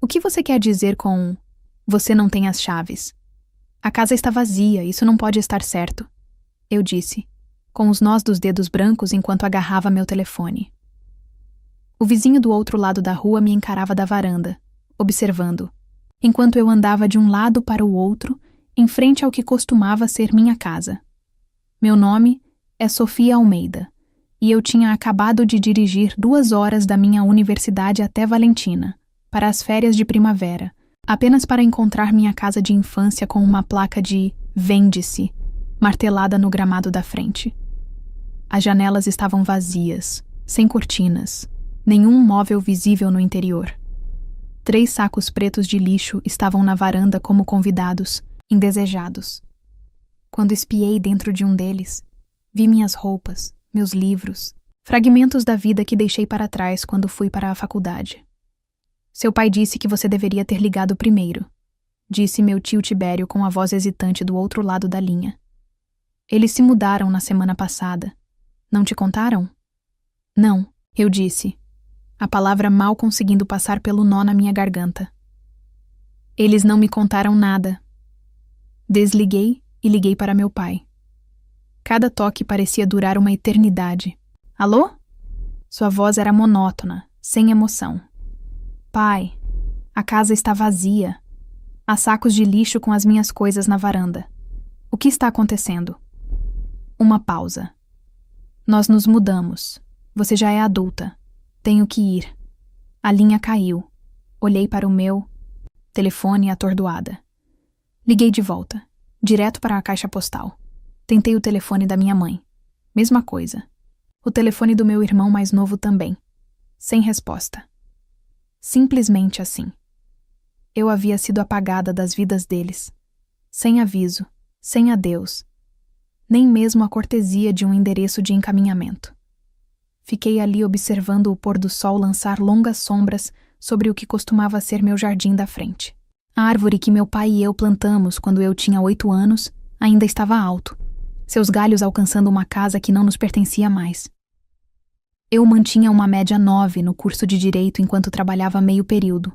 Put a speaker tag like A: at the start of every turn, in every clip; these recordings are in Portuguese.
A: O que você quer dizer com "você não tem as chaves"? A casa está vazia, isso não pode estar certo, eu disse, com os nós dos dedos brancos enquanto agarrava meu telefone. O vizinho do outro lado da rua me encarava da varanda, observando, enquanto eu andava de um lado para o outro, em frente ao que costumava ser minha casa. Meu nome é Sofia Almeida, e eu tinha acabado de dirigir 2 horas da minha universidade até Valentina, para as férias de primavera, apenas para encontrar minha casa de infância com uma placa de "Vende-se" martelada no gramado da frente. As janelas estavam vazias, sem cortinas, nenhum móvel visível no interior. 3 sacos pretos de lixo estavam na varanda como convidados, indesejados. Quando espiei dentro de um deles, vi minhas roupas, meus livros, fragmentos da vida que deixei para trás quando fui para a faculdade. Seu pai disse que você deveria ter ligado primeiro, disse meu tio Tibério com a voz hesitante do outro lado da linha. Eles se mudaram na semana passada. Não te contaram? Não, eu disse, a palavra mal conseguindo passar pelo nó na minha garganta. Eles não me contaram nada. Desliguei e liguei para meu pai. Cada toque parecia durar uma eternidade. Alô? Sua voz era monótona, sem emoção. Pai, a casa está vazia. Há sacos de lixo com as minhas coisas na varanda. O que está acontecendo? Uma pausa. Nós nos mudamos. Você já é adulta. Tenho que ir. A linha caiu. Olhei para o meu telefone atordoada. Liguei de volta, direto para a caixa postal. Tentei o telefone da minha mãe. Mesma coisa. O telefone do meu irmão mais novo também. Sem resposta. Simplesmente assim. Eu havia sido apagada das vidas deles. Sem aviso, sem adeus. Nem mesmo a cortesia de um endereço de encaminhamento. Fiquei ali observando o pôr do sol lançar longas sombras sobre o que costumava ser meu jardim da frente. A árvore que meu pai e eu plantamos quando eu tinha 8 anos ainda estava alto, seus galhos alcançando uma casa que não nos pertencia mais. Eu mantinha uma média 9 no curso de Direito enquanto trabalhava meio período.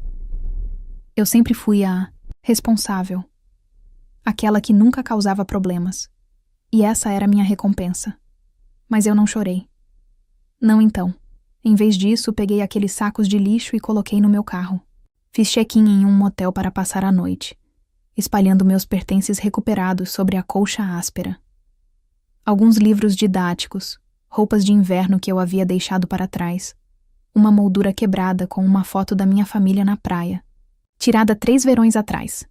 A: Eu sempre fui a responsável, aquela que nunca causava problemas, e essa era minha recompensa. Mas eu não chorei. Não então. Em vez disso, peguei aqueles sacos de lixo e coloquei no meu carro. Fiz check-in em um motel para passar a noite, espalhando meus pertences recuperados sobre a colcha áspera. Alguns livros didáticos, roupas de inverno que eu havia deixado para trás, uma moldura quebrada com uma foto da minha família na praia, tirada 3 verões atrás.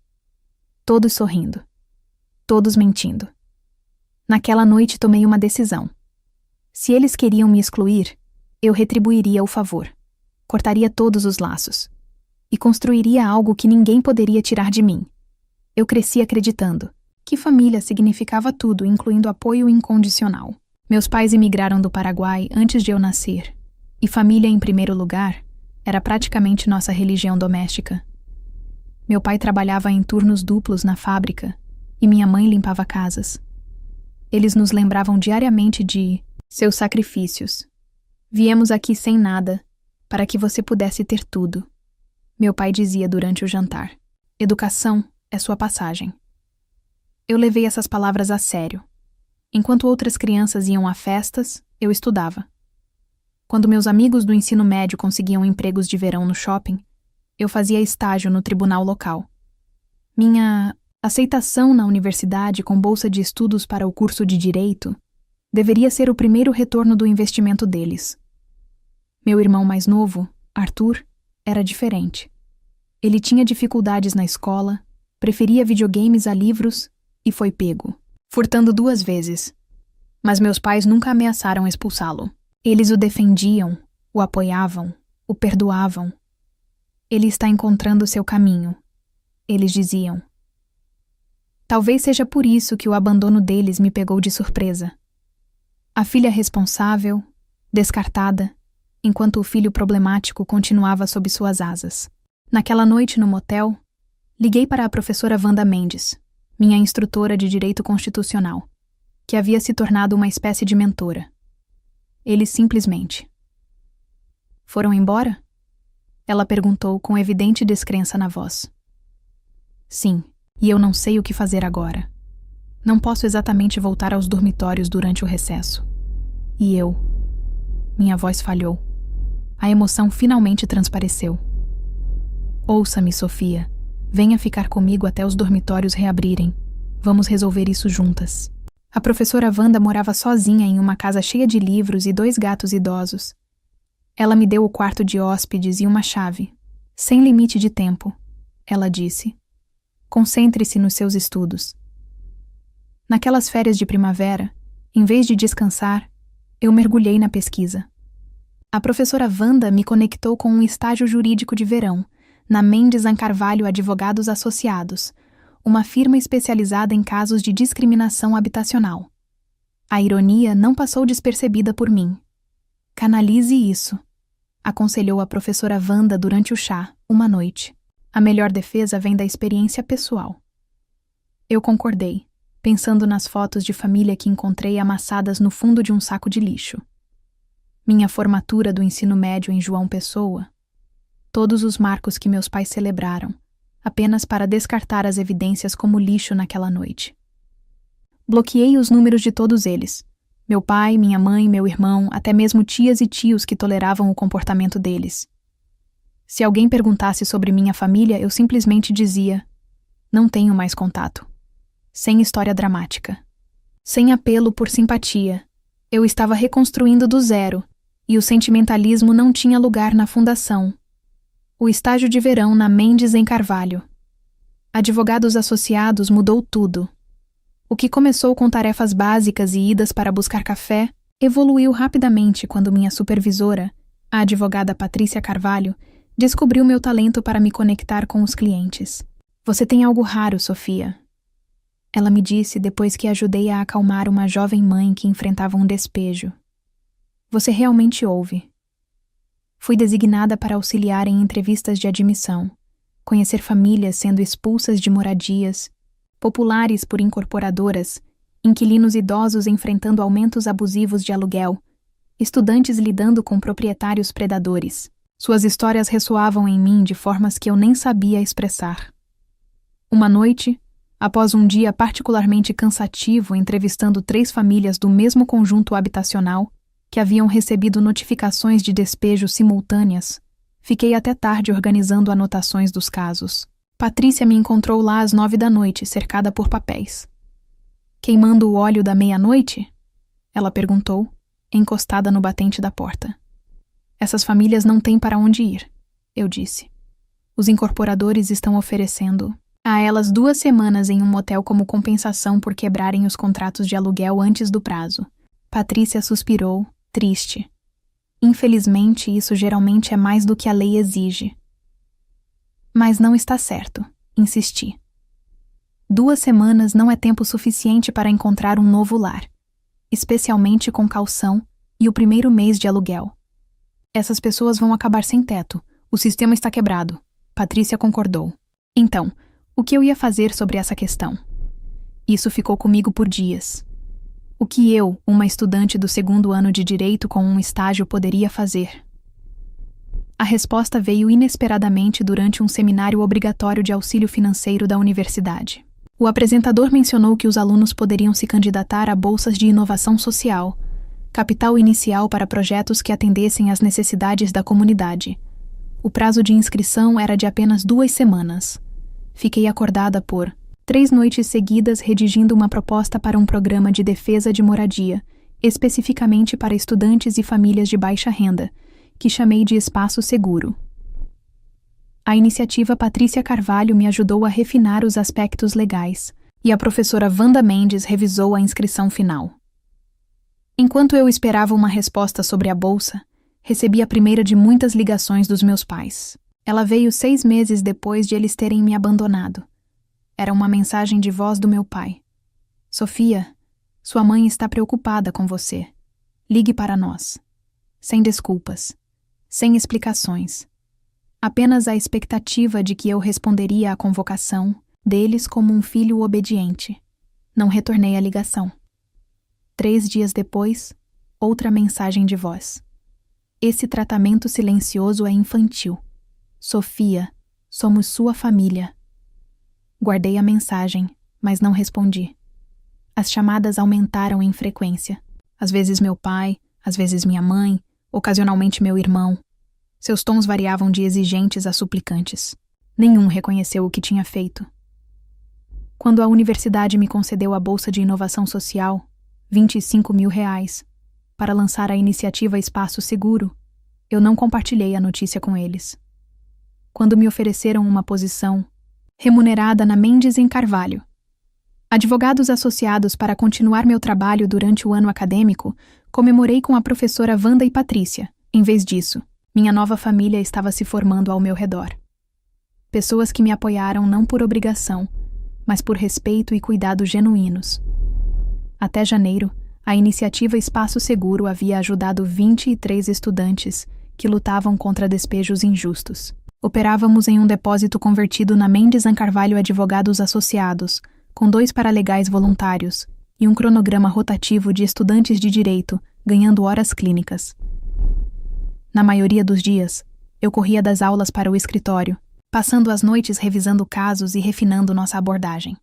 A: Todos sorrindo. Todos mentindo. Naquela noite tomei uma decisão. Se eles queriam me excluir, eu retribuiria o favor, cortaria todos os laços e construiria algo que ninguém poderia tirar de mim. Eu cresci acreditando que família significava tudo, incluindo apoio incondicional. Meus pais emigraram do Paraguai antes de eu nascer, e família em primeiro lugar era praticamente nossa religião doméstica. Meu pai trabalhava em turnos duplos na fábrica e minha mãe limpava casas. Eles nos lembravam diariamente de seus sacrifícios. Viemos aqui sem nada, para que você pudesse ter tudo. Meu pai dizia durante o jantar. Educação é sua passagem. Eu levei essas palavras a sério. Enquanto outras crianças iam a festas, eu estudava. Quando meus amigos do ensino médio conseguiam empregos de verão no shopping, eu fazia estágio no tribunal local. Minha aceitação na universidade com bolsa de estudos para o curso de Direito deveria ser o primeiro retorno do investimento deles. Meu irmão mais novo, Arthur, era diferente. Ele tinha dificuldades na escola, preferia videogames a livros e foi pego, furtando 2 vezes. Mas meus pais nunca ameaçaram expulsá-lo. Eles o defendiam, o apoiavam, o perdoavam. Ele está encontrando seu caminho, eles diziam. Talvez seja por isso que o abandono deles me pegou de surpresa. A filha responsável, descartada, enquanto o filho problemático continuava sob suas asas. Naquela noite no motel, liguei para a professora Wanda Mendes, minha instrutora de Direito Constitucional, que havia se tornado uma espécie de mentora. Eles simplesmente foram embora? Ela perguntou com evidente descrença na voz. Sim, e eu não sei o que fazer agora. Não posso exatamente voltar aos dormitórios durante o recesso. E eu? Minha voz falhou. A emoção finalmente transpareceu. Ouça-me, Sofia. Venha ficar comigo até os dormitórios reabrirem. Vamos resolver isso juntas. A professora Wanda morava sozinha em uma casa cheia de livros e 2 gatos idosos. Ela me deu o quarto de hóspedes e uma chave. Sem limite de tempo, ela disse. Concentre-se nos seus estudos. Naquelas férias de primavera, em vez de descansar, eu mergulhei na pesquisa. A professora Wanda me conectou com um estágio jurídico de verão, na Mendes Carvalho Advogados Associados, uma firma especializada em casos de discriminação habitacional. A ironia não passou despercebida por mim. Canalize isso, aconselhou a professora Wanda durante o chá, uma noite. A melhor defesa vem da experiência pessoal. Eu concordei, pensando nas fotos de família que encontrei amassadas no fundo de um saco de lixo. Minha formatura do ensino médio em João Pessoa. Todos os marcos que meus pais celebraram, apenas para descartar as evidências como lixo naquela noite. Bloqueei os números de todos eles. Meu pai, minha mãe, meu irmão, até mesmo tias e tios que toleravam o comportamento deles. Se alguém perguntasse sobre minha família, eu simplesmente dizia: não tenho mais contato. Sem história dramática. Sem apelo por simpatia. Eu estava reconstruindo do zero, e o sentimentalismo não tinha lugar na fundação. O estágio de verão na Mendes Carvalho. Advogados Associados mudou tudo. O que começou com tarefas básicas e idas para buscar café, evoluiu rapidamente quando minha supervisora, a advogada Patrícia Carvalho, descobriu meu talento para me conectar com os clientes. Você tem algo raro, Sofia. Ela me disse depois que ajudei a acalmar uma jovem mãe que enfrentava um despejo. Você realmente ouve. Fui designada para auxiliar em entrevistas de admissão, conhecer famílias sendo expulsas de moradias, populares por incorporadoras, inquilinos idosos enfrentando aumentos abusivos de aluguel, estudantes lidando com proprietários predadores. Suas histórias ressoavam em mim de formas que eu nem sabia expressar. Uma noite, após um dia particularmente cansativo entrevistando 3 famílias do mesmo conjunto habitacional, que haviam recebido notificações de despejo simultâneas, fiquei até tarde organizando anotações dos casos. Patrícia me encontrou lá às 9 da noite, cercada por papéis. Queimando o óleo da meia-noite? Ela perguntou, encostada no batente da porta. Essas famílias não têm para onde ir, eu disse. Os incorporadores estão oferecendo a elas 2 semanas em um motel como compensação por quebrarem os contratos de aluguel antes do prazo. Patrícia suspirou, triste. Infelizmente, isso geralmente é mais do que a lei exige. Mas não está certo, insisti. 2 semanas não é tempo suficiente para encontrar um novo lar, especialmente com caução e o primeiro mês de aluguel. Essas pessoas vão acabar sem teto. O sistema está quebrado. Patrícia concordou. Então, o que eu ia fazer sobre essa questão? Isso ficou comigo por dias. O que eu, uma estudante do 2º ano de Direito com um estágio, poderia fazer? A resposta veio inesperadamente durante um seminário obrigatório de auxílio financeiro da universidade. O apresentador mencionou que os alunos poderiam se candidatar a bolsas de inovação social, capital inicial para projetos que atendessem às necessidades da comunidade. O prazo de inscrição era de apenas 2 semanas. Fiquei acordada por 3 noites seguidas redigindo uma proposta para um programa de defesa de moradia, especificamente para estudantes e famílias de baixa renda, que chamei de Espaço Seguro. A iniciativa Patrícia Carvalho me ajudou a refinar os aspectos legais, e a professora Wanda Mendes revisou a inscrição final. Enquanto eu esperava uma resposta sobre a bolsa, recebi a primeira de muitas ligações dos meus pais. Ela veio 6 meses depois de eles terem me abandonado. Era uma mensagem de voz do meu pai. Sofia, sua mãe está preocupada com você. Ligue para nós. Sem desculpas. Sem explicações. Apenas a expectativa de que eu responderia à convocação deles como um filho obediente. Não retornei a ligação. 3 dias depois, outra mensagem de voz. Esse tratamento silencioso é infantil. Sofia, somos sua família. Guardei a mensagem, mas não respondi. As chamadas aumentaram em frequência. Às vezes meu pai, às vezes minha mãe, ocasionalmente meu irmão. Seus tons variavam de exigentes a suplicantes. Nenhum reconheceu o que tinha feito. Quando a universidade me concedeu a Bolsa de Inovação Social, R$ 25.000, para lançar a iniciativa Espaço Seguro, eu não compartilhei a notícia com eles. Quando me ofereceram uma posição remunerada na Mendes em Carvalho, advogados associados para continuar meu trabalho durante o ano acadêmico, comemorei com a professora Wanda e Patrícia. Em vez disso, minha nova família estava se formando ao meu redor. Pessoas que me apoiaram não por obrigação, mas por respeito e cuidado genuínos. Até janeiro, a iniciativa Espaço Seguro havia ajudado 23 estudantes que lutavam contra despejos injustos. Operávamos em um depósito convertido na Mendes em Carvalho Advogados Associados, com 2 paralegais voluntários e um cronograma rotativo de estudantes de direito, ganhando horas clínicas. Na maioria dos dias, eu corria das aulas para o escritório, passando as noites revisando casos e refinando nossa abordagem.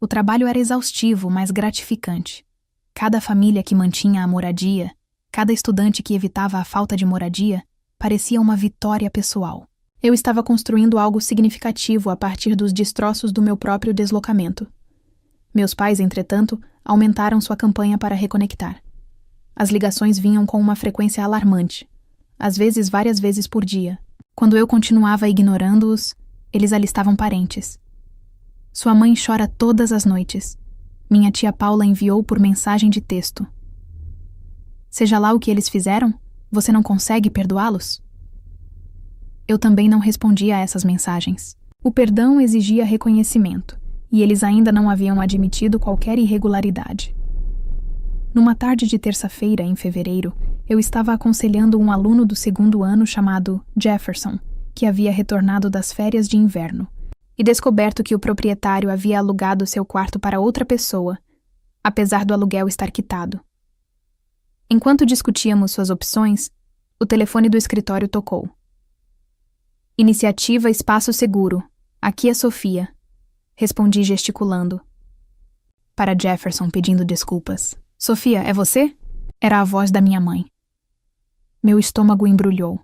A: O trabalho era exaustivo, mas gratificante. Cada família que mantinha a moradia, cada estudante que evitava a falta de moradia, parecia uma vitória pessoal. Eu estava construindo algo significativo a partir dos destroços do meu próprio deslocamento. Meus pais, entretanto, aumentaram sua campanha para reconectar. As ligações vinham com uma frequência alarmante, às vezes várias vezes por dia. Quando eu continuava ignorando-os, eles alistavam parentes. Sua mãe chora todas as noites. Minha tia Paula enviou por mensagem de texto. Seja lá o que eles fizeram, você não consegue perdoá-los? Eu também não respondi a essas mensagens. O perdão exigia reconhecimento, e eles ainda não haviam admitido qualquer irregularidade. Numa tarde de terça-feira, em fevereiro, eu estava aconselhando um aluno do 2º ano chamado Jefferson, que havia retornado das férias de inverno, e descoberto que o proprietário havia alugado seu quarto para outra pessoa, apesar do aluguel estar quitado. Enquanto discutíamos suas opções, o telefone do escritório tocou. Iniciativa Espaço Seguro. Aqui é Sofia. Respondi gesticulando. Para Jefferson, pedindo desculpas. Sofia, é você? Era a voz da minha mãe. Meu estômago embrulhou.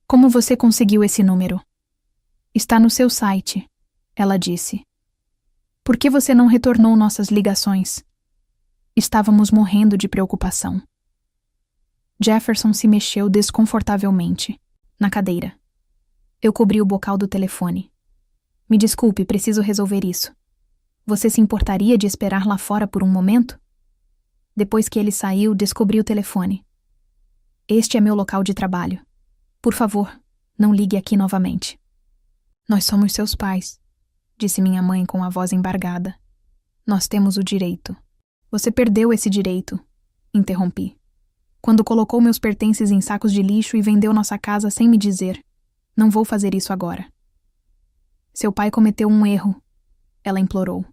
A: Como você conseguiu esse número? Está no seu site, ela disse. Por que você não retornou nossas ligações? Estávamos morrendo de preocupação. Jefferson se mexeu desconfortavelmente, na cadeira. Eu cobri o bocal do telefone. Me desculpe, preciso resolver isso. Você se importaria de esperar lá fora por um momento? Depois que ele saiu, descobri o telefone. Este é meu local de trabalho. Por favor, não ligue aqui novamente. Nós somos seus pais, disse minha mãe com a voz embargada. Nós temos o direito. Você perdeu esse direito, interrompi. Quando colocou meus pertences em sacos de lixo e vendeu nossa casa sem me dizer. Não vou fazer isso agora. Seu pai cometeu um erro, ela implorou.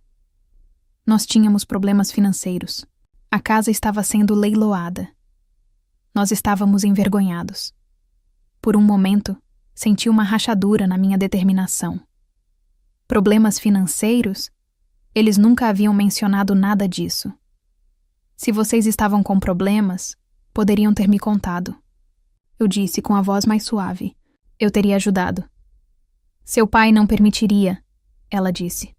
A: Nós tínhamos problemas financeiros. A casa estava sendo leiloada. Nós estávamos envergonhados. Por um momento, senti uma rachadura na minha determinação. Problemas financeiros? Eles nunca haviam mencionado nada disso. Se vocês estavam com problemas, poderiam ter me contado. Eu disse com a voz mais suave. Eu teria ajudado. Seu pai não permitiria, ela disse.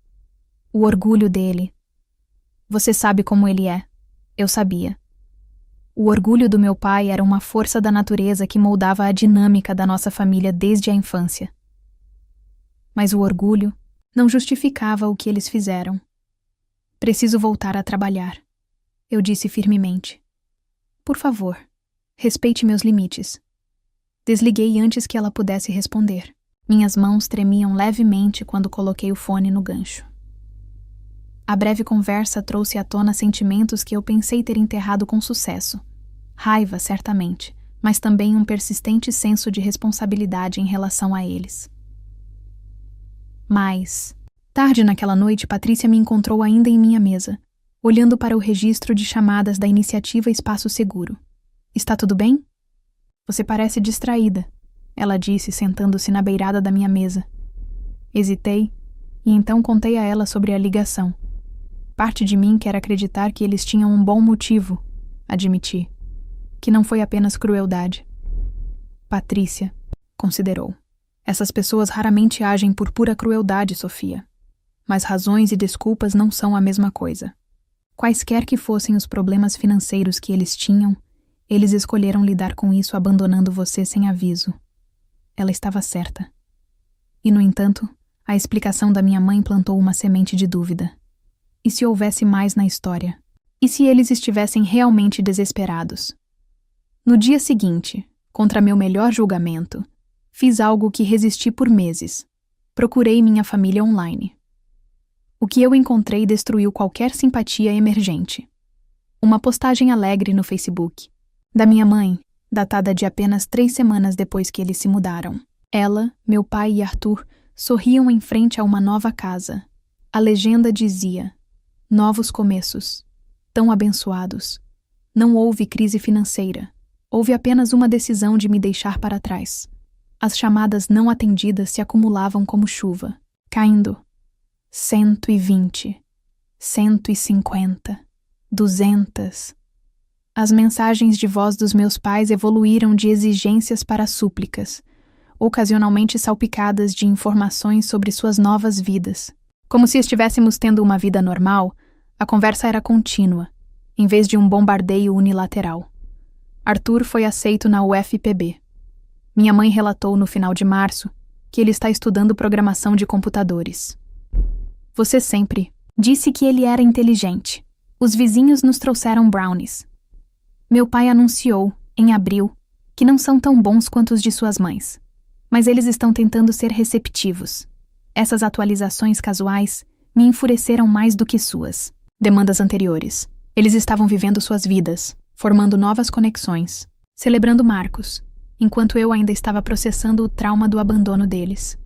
A: O orgulho dele. Você sabe como ele é. Eu sabia. O orgulho do meu pai era uma força da natureza que moldava a dinâmica da nossa família desde a infância. Mas o orgulho não justificava o que eles fizeram. Preciso voltar a trabalhar, eu disse firmemente. Por favor, respeite meus limites. Desliguei antes que ela pudesse responder. Minhas mãos tremiam levemente quando coloquei o fone no gancho. A breve conversa trouxe à tona sentimentos que eu pensei ter enterrado com sucesso. Raiva, certamente, mas também um persistente senso de responsabilidade em relação a eles. Mas, tarde naquela noite, Patrícia me encontrou ainda em minha mesa, olhando para o registro de chamadas da iniciativa Espaço Seguro. Está tudo bem? Você parece distraída. ela disse, sentando-se na beirada da minha mesa. Hesitei, e então contei a ela sobre a ligação. Parte de mim quer acreditar que eles tinham um bom motivo, admiti, que não foi apenas crueldade. Patrícia, considerou. Essas pessoas raramente agem por pura crueldade, Sofia. Mas razões e desculpas não são a mesma coisa. Quaisquer que fossem os problemas financeiros que eles tinham, eles escolheram lidar com isso abandonando você sem aviso. Ela estava certa. E, no entanto, a explicação da minha mãe plantou uma semente de dúvida. E se houvesse mais na história? E se eles estivessem realmente desesperados? No dia seguinte, contra meu melhor julgamento, fiz algo que resisti por meses. Procurei minha família online. O que eu encontrei destruiu qualquer simpatia emergente. Uma postagem alegre no Facebook, da minha mãe, datada de apenas 3 semanas depois que eles se mudaram. Ela, meu pai e Arthur sorriam em frente a uma nova casa. A legenda dizia: novos começos, tão abençoados. Não houve crise financeira. Houve apenas uma decisão de me deixar para trás. As chamadas não atendidas se acumulavam como chuva, caindo. 120, 150, 200. As mensagens de voz dos meus pais evoluíram de exigências para súplicas, ocasionalmente salpicadas de informações sobre suas novas vidas. Como se estivéssemos tendo uma vida normal, a conversa era contínua, em vez de um bombardeio unilateral. Arthur foi aceito na UFPB. Minha mãe relatou no final de março que ele está estudando programação de computadores. Você sempre disse que ele era inteligente. Os vizinhos nos trouxeram brownies. Meu pai anunciou, em abril, que não são tão bons quanto os de suas mães. Mas eles estão tentando ser receptivos. Essas atualizações casuais me enfureceram mais do que suas demandas anteriores. Eles estavam vivendo suas vidas, formando novas conexões, celebrando marcos, enquanto eu ainda estava processando o trauma do abandono deles.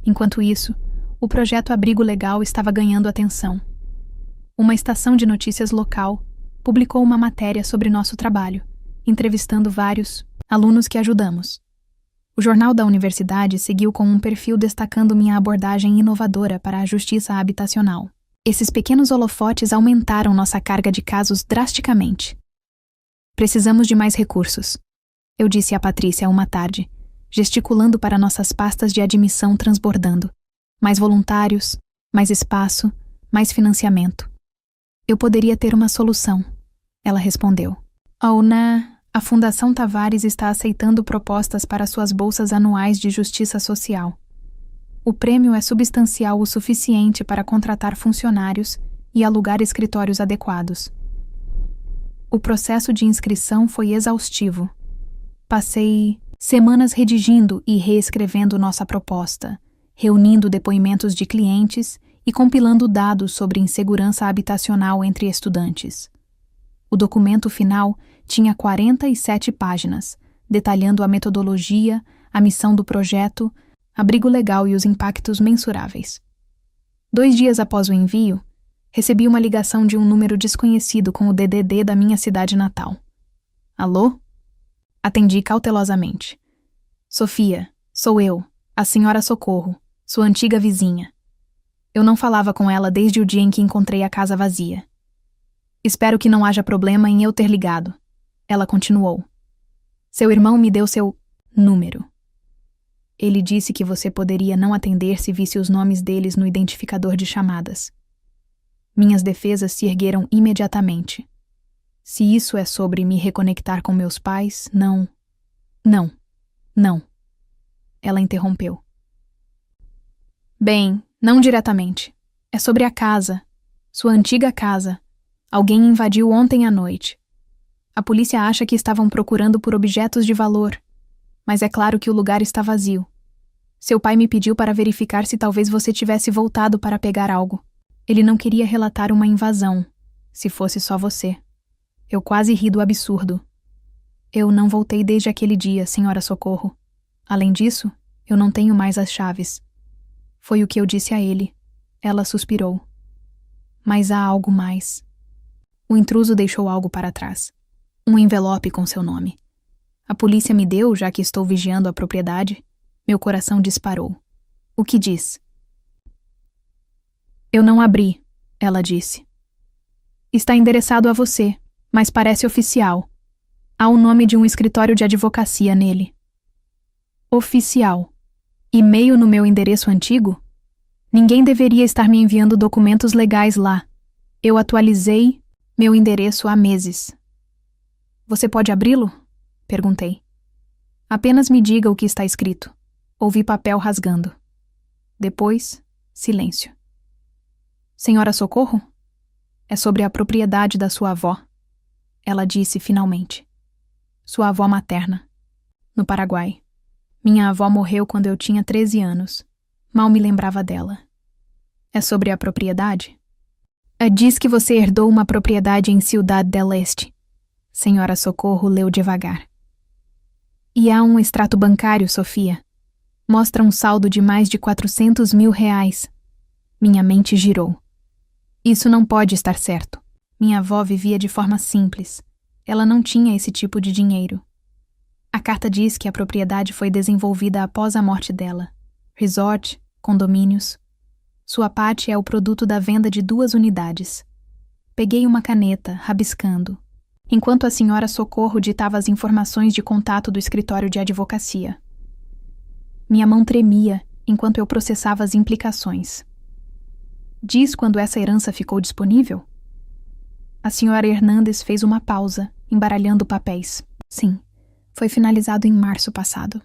A: Enquanto isso, o projeto Abrigo Legal estava ganhando atenção. Uma estação de notícias local publicou uma matéria sobre nosso trabalho, entrevistando vários alunos que ajudamos. O jornal da universidade seguiu com um perfil destacando minha abordagem inovadora para a justiça habitacional. Esses pequenos holofotes aumentaram nossa carga de casos drasticamente. Precisamos de mais recursos, eu disse a Patrícia uma tarde, gesticulando para nossas pastas de admissão transbordando. Mais voluntários, mais espaço, mais financiamento. Eu poderia ter uma solução, ela respondeu. A Fundação Tavares está aceitando propostas para suas bolsas anuais de justiça social. O prêmio é substancial o suficiente para contratar funcionários e alugar escritórios adequados. O processo de inscrição foi exaustivo. Passei semanas redigindo e reescrevendo nossa proposta, reunindo depoimentos de clientes e compilando dados sobre insegurança habitacional entre estudantes. O documento final tinha 47 páginas, detalhando a metodologia, a missão do projeto, abrigo legal e os impactos mensuráveis. 2 dias após o envio, recebi uma ligação de um número desconhecido com o DDD da minha cidade natal. Alô? Atendi cautelosamente. Sofia, sou eu, a senhora Socorro, sua antiga vizinha. Eu não falava com ela desde o dia em que encontrei a casa vazia. Espero que não haja problema em eu ter ligado. Ela continuou. Seu irmão me deu seu número. Ele disse que você poderia não atender se visse os nomes deles no identificador de chamadas. Minhas defesas se ergueram imediatamente. Se isso é sobre me reconectar com meus pais, não. Não. Ela interrompeu. Bem, não diretamente. É sobre a casa. Sua antiga casa. Alguém invadiu ontem à noite. A polícia acha que estavam procurando por objetos de valor, mas é claro que o lugar está vazio. Seu pai me pediu para verificar se talvez você tivesse voltado para pegar algo. Ele não queria relatar uma invasão, se fosse só você. Eu quase ri do absurdo. Eu não voltei desde aquele dia, senhora Socorro. Além disso, eu não tenho mais as chaves. Foi o que eu disse a ele. Ela suspirou. Mas há algo mais. O intruso deixou algo para trás. Um envelope com seu nome. A polícia me deu, já que estou vigiando a propriedade. Meu coração disparou. O que diz? Eu não abri, ela disse. Está endereçado a você, mas parece oficial. Há o nome de um escritório de advocacia nele. Oficial. E-mail no meu endereço antigo? Ninguém deveria estar me enviando documentos legais lá. Eu atualizei meu endereço há meses. Você pode abri-lo? Perguntei. Apenas me diga o que está escrito. Ouvi papel rasgando. Depois, silêncio. Senhora Socorro? É sobre a propriedade da sua avó. Ela disse finalmente. Sua avó materna. No Paraguai. Minha avó morreu quando eu tinha 13 anos. Mal me lembrava dela. É sobre a propriedade? Diz que você herdou uma propriedade em Ciudad del Este. Senhora Socorro leu devagar. E há um extrato bancário, Sofia. Mostra um saldo de mais de 400 mil reais. Minha mente girou. Isso não pode estar certo. Minha avó vivia de forma simples. Ela não tinha esse tipo de dinheiro. A carta diz que a propriedade foi desenvolvida após a morte dela. Resort, condomínios. Sua parte é o produto da venda de 2 unidades. Peguei uma caneta, rabiscando, enquanto a senhora Socorro ditava as informações de contato do escritório de advocacia. Minha mão tremia enquanto eu processava as implicações. Diz quando essa herança ficou disponível? A senhora Hernandes fez uma pausa, embaralhando papéis. Sim, foi finalizado em março passado.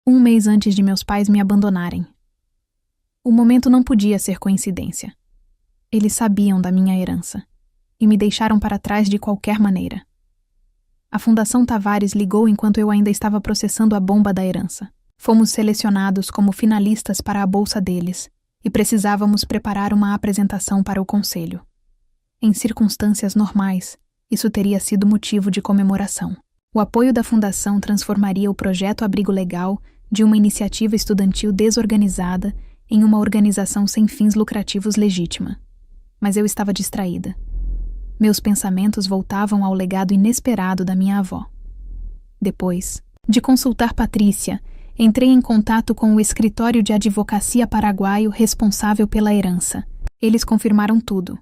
A: 1 mês antes de meus pais me abandonarem. O momento não podia ser coincidência. Eles sabiam da minha herança e me deixaram para trás de qualquer maneira. A Fundação Tavares ligou enquanto eu ainda estava processando a bomba da herança. Fomos selecionados como finalistas para a bolsa deles e precisávamos preparar uma apresentação para o conselho. Em circunstâncias normais, isso teria sido motivo de comemoração. O apoio da Fundação transformaria o projeto Abrigo Legal de uma iniciativa estudantil desorganizada em uma organização sem fins lucrativos legítima. Mas eu estava distraída. Meus pensamentos voltavam ao legado inesperado da minha avó. Depois de consultar Patrícia, entrei em contato com o escritório de advocacia paraguaio responsável pela herança. Eles confirmaram tudo.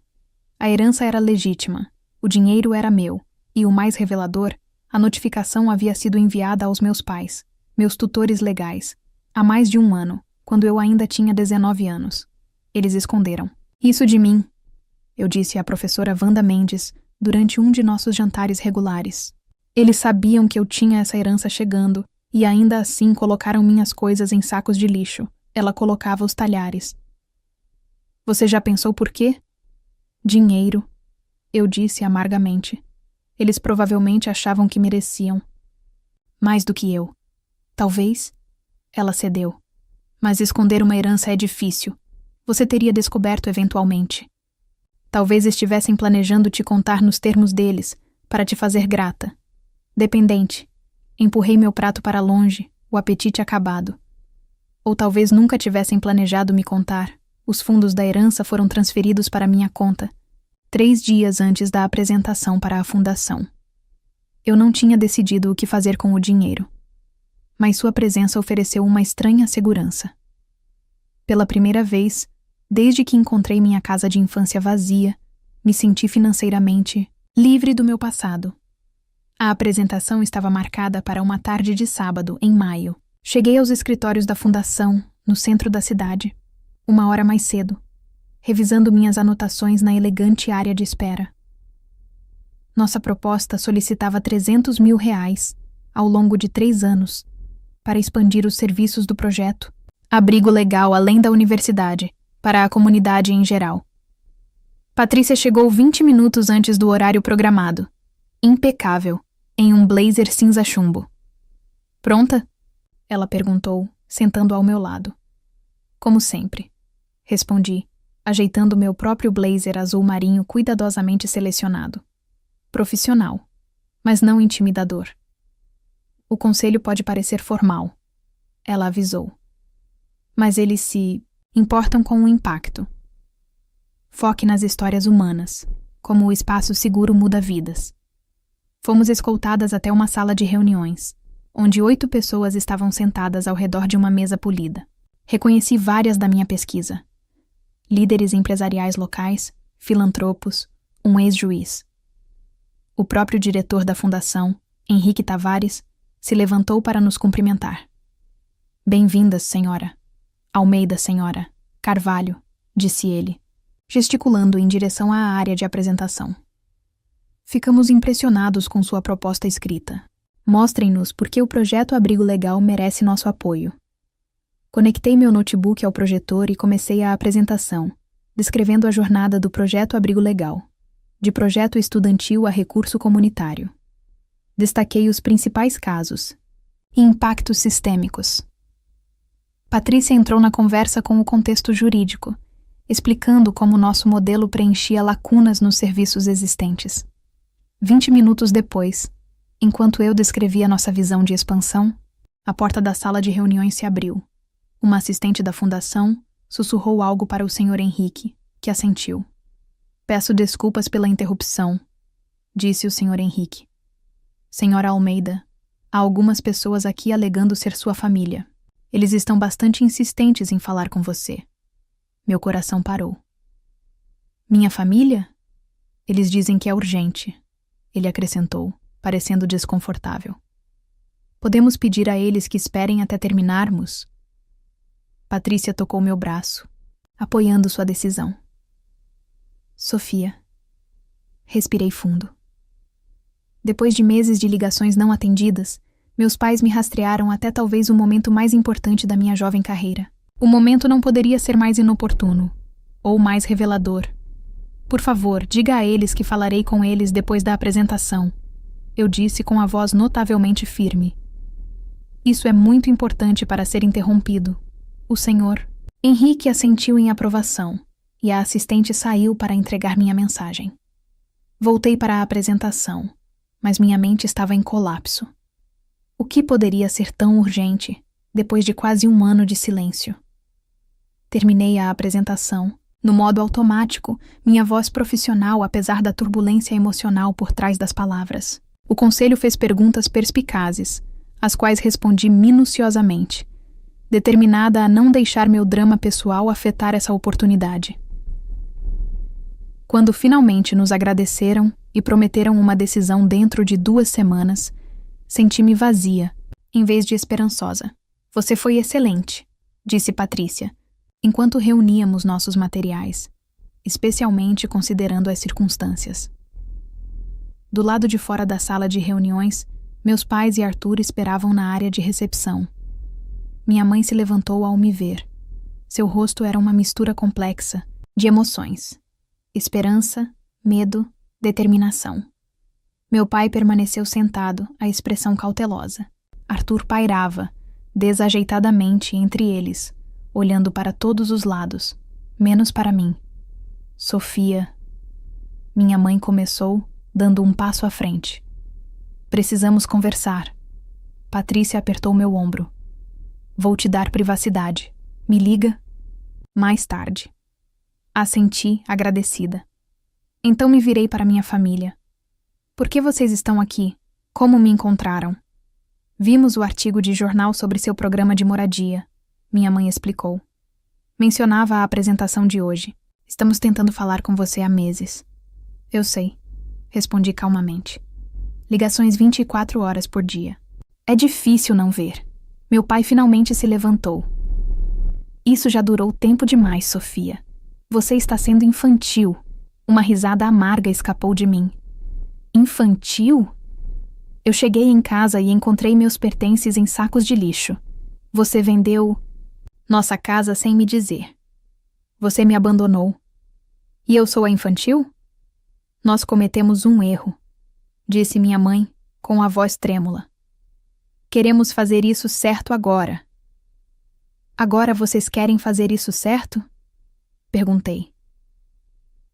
A: A herança era legítima, o dinheiro era meu, e o mais revelador, a notificação havia sido enviada aos meus pais, meus tutores legais, há mais de 1 ano, quando eu ainda tinha 19 anos. Eles esconderam. Isso de mim, eu disse à professora Wanda Mendes durante um de nossos jantares regulares. Eles sabiam que eu tinha essa herança chegando e ainda assim colocaram minhas coisas em sacos de lixo. Ela colocava os talhares. Você já pensou por quê? Dinheiro, eu disse amargamente. Eles provavelmente achavam que mereciam. Mais do que eu. Talvez. Ela cedeu. Mas esconder uma herança é difícil. Você teria descoberto eventualmente. Talvez estivessem planejando te contar nos termos deles, para te fazer grata. Dependente. Empurrei meu prato para longe, o apetite acabado. Ou talvez nunca tivessem planejado me contar. Os fundos da herança foram transferidos para minha conta, 3 dias antes da apresentação para a fundação. Eu não tinha decidido o que fazer com o dinheiro. Mas sua presença ofereceu uma estranha segurança. Pela primeira vez, desde que encontrei minha casa de infância vazia, me senti financeiramente livre do meu passado. A apresentação estava marcada para uma tarde de sábado, em maio. Cheguei aos escritórios da fundação, no centro da cidade, 1 hora mais cedo, revisando minhas anotações na elegante área de espera. Nossa proposta solicitava 300 mil reais, ao longo de 3 anos, para expandir os serviços do projeto, abrigo legal além da universidade, para a comunidade em geral. Patrícia chegou 20 minutos antes do horário programado. Impecável, em um blazer cinza chumbo. Pronta? Ela perguntou, sentando ao meu lado. Como sempre, respondi, ajeitando meu próprio blazer azul marinho cuidadosamente selecionado. Profissional, mas não intimidador. O conselho pode parecer formal, ela avisou. Mas eles se importam com o impacto. Foque nas histórias humanas, como o espaço seguro muda vidas. Fomos escoltadas até uma sala de reuniões, onde 8 pessoas estavam sentadas ao redor de uma mesa polida. Reconheci várias da minha pesquisa: líderes empresariais locais, filantropos, um ex-juiz. O próprio diretor da fundação, Henrique Tavares, se levantou para nos cumprimentar. Bem-vindas, senhora. Almeida, senhora. Carvalho, disse ele, gesticulando em direção à área de apresentação. Ficamos impressionados com sua proposta escrita. Mostrem-nos por que o projeto Abrigo Legal merece nosso apoio. Conectei meu notebook ao projetor e comecei a apresentação, descrevendo a jornada do projeto Abrigo Legal, de projeto estudantil a recurso comunitário. Destaquei os principais casos e impactos sistêmicos. Patrícia entrou na conversa com o contexto jurídico, explicando como nosso modelo preenchia lacunas nos serviços existentes. 20 minutos depois, enquanto eu descrevia nossa visão de expansão, a porta da sala de reuniões se abriu. Uma assistente da fundação sussurrou algo para o Sr. Henrique, que assentiu. Peço desculpas pela interrupção, disse o Sr. Henrique. Senhora Almeida, há algumas pessoas aqui alegando ser sua família. Eles estão bastante insistentes em falar com você. Meu coração parou. Minha família? Eles dizem que é urgente, ele acrescentou, parecendo desconfortável. Podemos pedir a eles que esperem até terminarmos? Patrícia tocou meu braço, apoiando sua decisão. Sofia. Respirei fundo. Depois de meses de ligações não atendidas, meus pais me rastrearam até talvez o momento mais importante da minha jovem carreira. O momento não poderia ser mais inoportuno, ou mais revelador. Por favor, diga a eles que falarei com eles depois da apresentação, eu disse com a voz notavelmente firme. Isso é muito importante para ser interrompido. O senhor Henrique assentiu em aprovação, e a assistente saiu para entregar minha mensagem. Voltei para a apresentação, mas minha mente estava em colapso. O que poderia ser tão urgente, depois de quase um ano de silêncio? Terminei a apresentação. No modo automático, minha voz profissional apesar da turbulência emocional por trás das palavras. O conselho fez perguntas perspicazes, às quais respondi minuciosamente, determinada a não deixar meu drama pessoal afetar essa oportunidade. Quando finalmente nos agradeceram e prometeram uma decisão dentro de 2 semanas, senti-me vazia, em vez de esperançosa. Você foi excelente, disse Patrícia, enquanto reuníamos nossos materiais, especialmente considerando as circunstâncias. Do lado de fora da sala de reuniões, meus pais e Arthur esperavam na área de recepção. Minha mãe se levantou ao me ver. Seu rosto era uma mistura complexa de emoções: esperança, medo, determinação. Meu pai permaneceu sentado, a expressão cautelosa. Arthur pairava, desajeitadamente entre eles, olhando para todos os lados, menos para mim. Sofia. Minha mãe começou, dando um passo à frente. Precisamos conversar. Patrícia apertou meu ombro. Vou te dar privacidade. Me liga. Mais tarde. Assenti, agradecida. Então me virei para minha família. Por que vocês estão aqui? Como me encontraram? Vimos o artigo de jornal sobre seu programa de moradia. Minha mãe explicou. Mencionava a apresentação de hoje. Estamos tentando falar com você há meses. Eu sei, respondi calmamente. Ligações 24 horas por dia. É difícil não ver. Meu pai finalmente se levantou. Isso já durou tempo demais, Sofia. Você está sendo infantil. Uma risada amarga escapou de mim. Infantil? Eu cheguei em casa e encontrei meus pertences em sacos de lixo. Você vendeu nossa casa sem me dizer. Você me abandonou. E eu sou a infantil? Nós cometemos um erro, disse minha mãe, com a voz trêmula. Queremos fazer isso certo agora. Agora vocês querem fazer isso certo? Perguntei.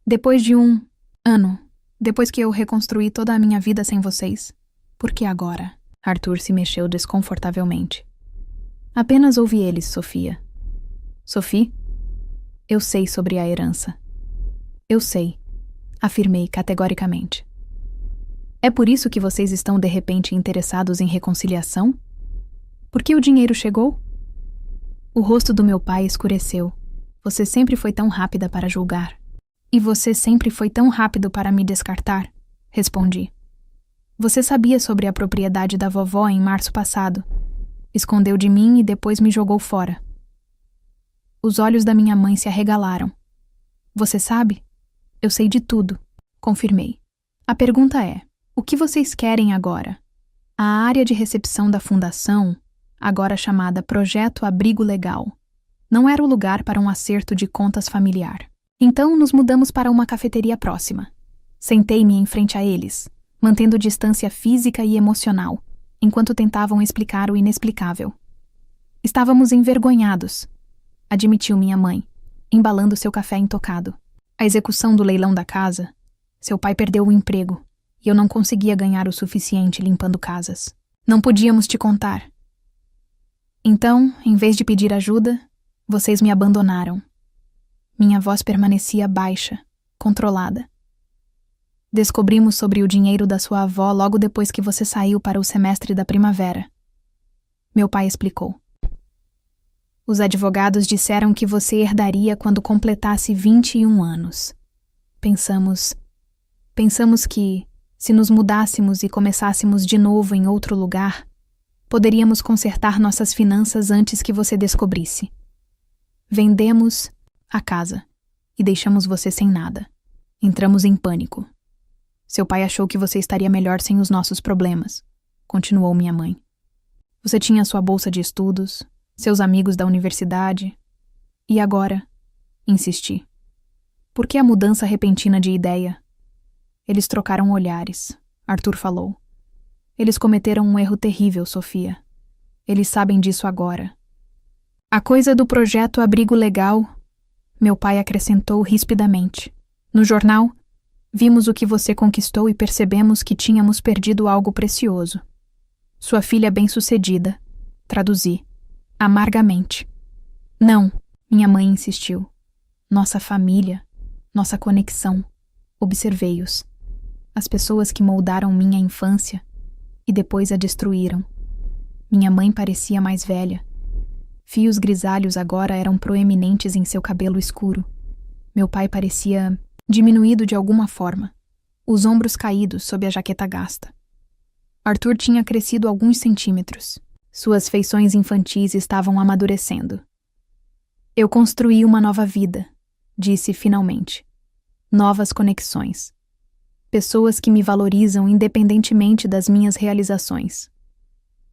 A: Depois de um ano, depois que eu reconstruí toda a minha vida sem vocês, por que agora? Arthur se mexeu desconfortavelmente. Apenas ouvi eles, Sofia. Sophie? Eu sei sobre a herança. Eu sei, afirmei categoricamente. É por isso que vocês estão de repente interessados em reconciliação? Por que o dinheiro chegou? O rosto do meu pai escureceu. Você sempre foi tão rápida para julgar. E você sempre foi tão rápido para me descartar, respondi. Você sabia sobre a propriedade da vovó em março passado. Escondeu de mim e depois me jogou fora. Os olhos da minha mãe se arregalaram. Você sabe? Eu sei de tudo, confirmei. A pergunta é, o que vocês querem agora? A área de recepção da fundação, agora chamada Projeto Abrigo Legal, não era o lugar para um acerto de contas familiar. Então nos mudamos para uma cafeteria próxima. Sentei-me em frente a eles, mantendo distância física e emocional, enquanto tentavam explicar o inexplicável. Estávamos envergonhados, admitiu minha mãe, embalando seu café intocado. A execução do leilão da casa, seu pai perdeu o emprego e eu não conseguia ganhar o suficiente limpando casas. Não podíamos te contar. Então, em vez de pedir ajuda, vocês me abandonaram. Minha voz permanecia baixa, controlada. Descobrimos sobre o dinheiro da sua avó logo depois que você saiu para o semestre da primavera. Meu pai explicou. Os advogados disseram que você herdaria quando completasse 21 anos. Pensamos que, se nos mudássemos e começássemos de novo em outro lugar, poderíamos consertar nossas finanças antes que você descobrisse. Vendemos a casa e deixamos você sem nada. Entramos em pânico. Seu pai achou que você estaria melhor sem os nossos problemas, continuou minha mãe. Você tinha sua bolsa de estudos, seus amigos da universidade. E agora? Insisti. Por que a mudança repentina de ideia? Eles trocaram olhares, Arthur falou. Eles cometeram um erro terrível, Sofia. Eles sabem disso agora. A coisa do projeto Abrigo Legal, meu pai acrescentou rispidamente. No jornal, vimos o que você conquistou e percebemos que tínhamos perdido algo precioso. Sua filha bem-sucedida. Traduzi. Amargamente. Não, minha mãe insistiu. Nossa família, nossa conexão. Observei-os. As pessoas que moldaram minha infância e depois a destruíram. Minha mãe parecia mais velha. Fios grisalhos agora eram proeminentes em seu cabelo escuro. Meu pai parecia diminuído de alguma forma, os ombros caídos sob a jaqueta gasta. Arthur tinha crescido alguns centímetros. Suas feições infantis estavam amadurecendo. Eu construí uma nova vida, disse finalmente. Novas conexões. Pessoas que me valorizam independentemente das minhas realizações.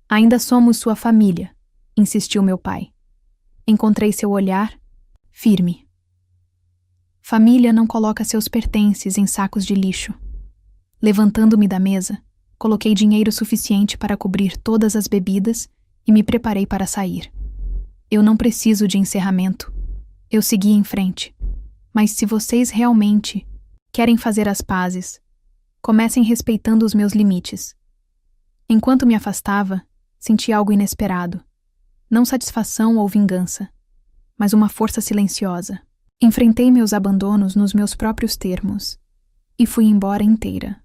A: Ainda somos sua família, insistiu meu pai. Encontrei seu olhar, firme. Família não coloca seus pertences em sacos de lixo. Levantando-me da mesa, coloquei dinheiro suficiente para cobrir todas as bebidas e me preparei para sair. Eu não preciso de encerramento. Eu segui em frente. Mas se vocês realmente querem fazer as pazes, comecem respeitando os meus limites. Enquanto me afastava, senti algo inesperado. Não satisfação ou vingança, mas uma força silenciosa. Enfrentei meus abandonos nos meus próprios termos e fui embora inteira.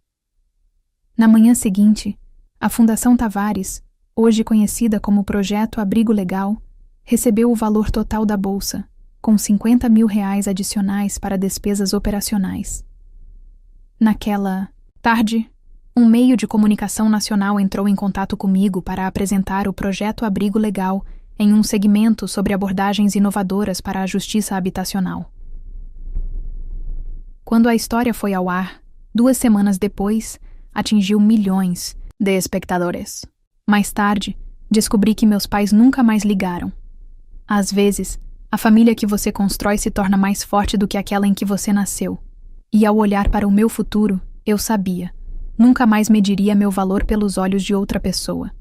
A: Na manhã seguinte, a Fundação Tavares, hoje conhecida como Projeto Abrigo Legal, recebeu o valor total da bolsa, com 50 mil reais adicionais para despesas operacionais. Naquela tarde, um meio de comunicação nacional entrou em contato comigo para apresentar o Projeto Abrigo Legal em um segmento sobre abordagens inovadoras para a justiça habitacional. Quando a história foi ao ar, 2 semanas depois, atingiu milhões de espectadores. Mais tarde, descobri que meus pais nunca mais ligaram. Às vezes, a família que você constrói se torna mais forte do que aquela em que você nasceu. E ao olhar para o meu futuro, eu sabia, nunca mais mediria meu valor pelos olhos de outra pessoa.